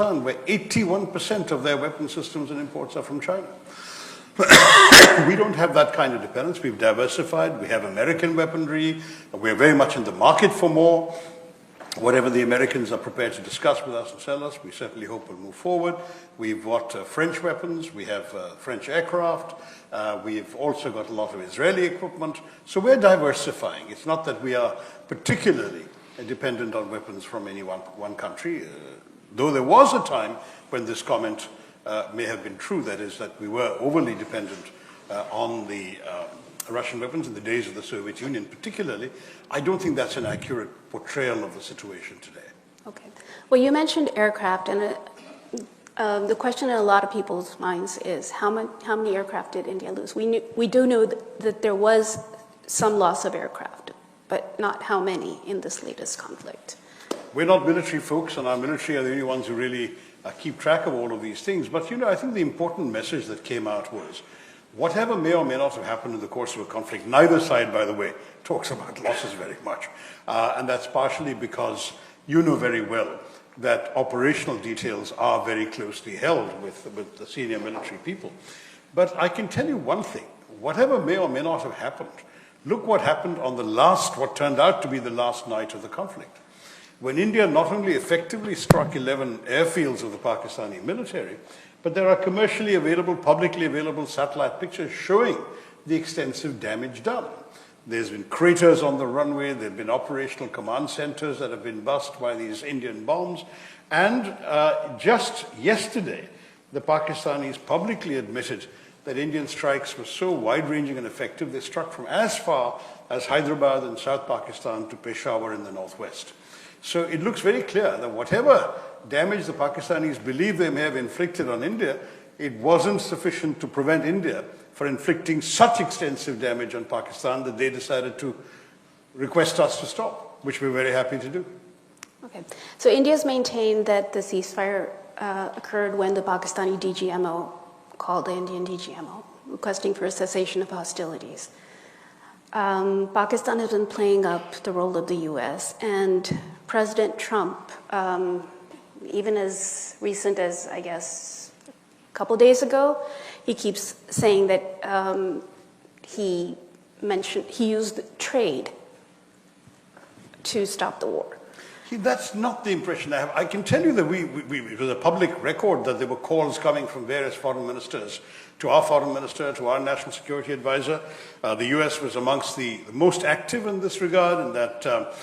Pakistan, where 81% of their weapon systems and imports are from China. We don't have that kind of dependence. We've diversified. We have American weaponry. We're very much in the market for more. Whatever the Americans are prepared to discuss with us and sell us, we certainly hope will move forward. We've got French weapons. We have French aircraft. We've also got a lot of Israeli equipment. So we're diversifying. It's not that we are particularly dependent on weapons from any one country, though there was a time when this comment may have been true, that is, that we were overly dependent on the Russian weapons in the days of the Soviet Union particularly. I don't think that's an accurate portrayal of the situation today. Okay. Well, you mentioned aircraft, and the question in a lot of people's minds is how many aircraft did India lose? We do know that there was some loss of aircraft, but not how many in this latest conflict. We're not military folks, and our military are the only ones who really keep track of all of these things. But, you know, I think the important message that came out was, whatever may or may not have happened in the course of a conflict, neither side, by the way, talks about losses very much. And that's partially because you know very well that operational details are very closely held with the senior military people. But I can tell you one thing, whatever may or may not have happened, look what happened on what turned out to be the last night of the conflict, when India not only effectively struck 11 airfields of the Pakistani military, but there are commercially available, publicly available satellite pictures showing the extensive damage done. There's been craters on the runway, there have been operational command centers that have been bust by these Indian bombs, and just yesterday, the Pakistanis publicly admitted that Indian strikes were so wide-ranging and effective, they struck from as far as Hyderabad in South Pakistan to Peshawar in the northwest. So it looks very clear that whatever damage the Pakistanis believe they may have inflicted on India, it wasn't sufficient to prevent India from inflicting such extensive damage on Pakistan that they decided to request us to stop, which we're very happy to do. Okay. So India's maintained that the ceasefire occurred when the Pakistani DGMO called the Indian DGMO, requesting for a cessation of hostilities. Pakistan has been playing up the role of the U.S., and President Trump, even as recent as, I guess, a couple days ago, he keeps saying that he used trade to stop the war. See, that's not the impression I have. I can tell you that it was a public record that there were calls coming from various foreign ministers to our foreign minister, to our national security advisor. The US was amongst the most active in this regard, and that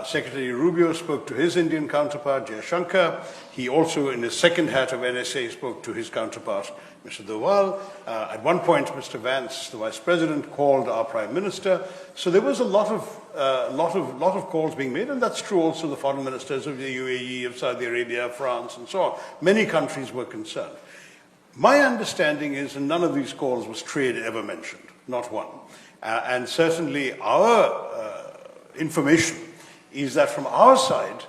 Secretary Rubio spoke to his Indian counterpart, Jaishankar. He also, in his second hat of NSA, spoke to his counterpart, Mr. Doval. At one point, Mr. Vance, the vice president, called our prime minister. So there was a lot of calls being made, and that's true also the foreign ministers of the UAE, of Saudi Arabia, France, and so on. Many countries were concerned. My understanding is, and none of these calls was trade ever mentioned, not one. And certainly our information is that from our side,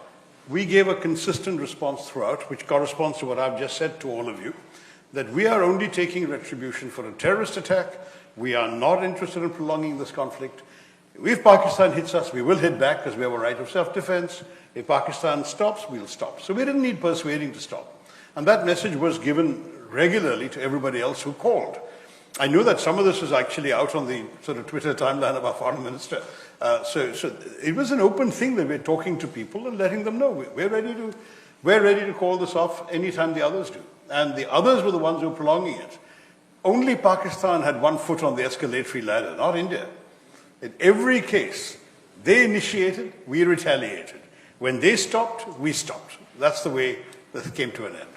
we gave a consistent response throughout, which corresponds to what I've just said to all of you, that we are only taking retribution for a terrorist attack. We are not interested in prolonging this conflict. If Pakistan hits us, we will hit back because we have a right of self-defense. If Pakistan stops, we'll stop. So we didn't need persuading to stop. And that message was given regularly to everybody else who called. I know that some of this is actually out on the sort of Twitter timeline of our foreign minister. So it was an open thing that we're talking to people and letting them know we're ready to call this off anytime the others do. And the others were the ones who were prolonging it. Only Pakistan had one foot on the escalatory ladder, not India. In every case, they initiated, we retaliated. When they stopped, we stopped. That's the way that came to an end.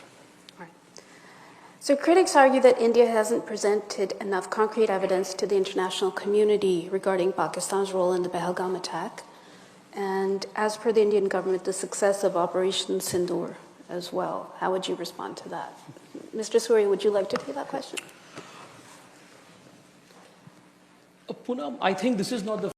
So critics argue that India hasn't presented enough concrete evidence to the international community regarding Pakistan's role in the Pahalgam attack, and as per the Indian government, the success of Operation Sindoor as well. How would you respond to that? Mr. Suri, would you like to take that question? Poonam, I think this is not the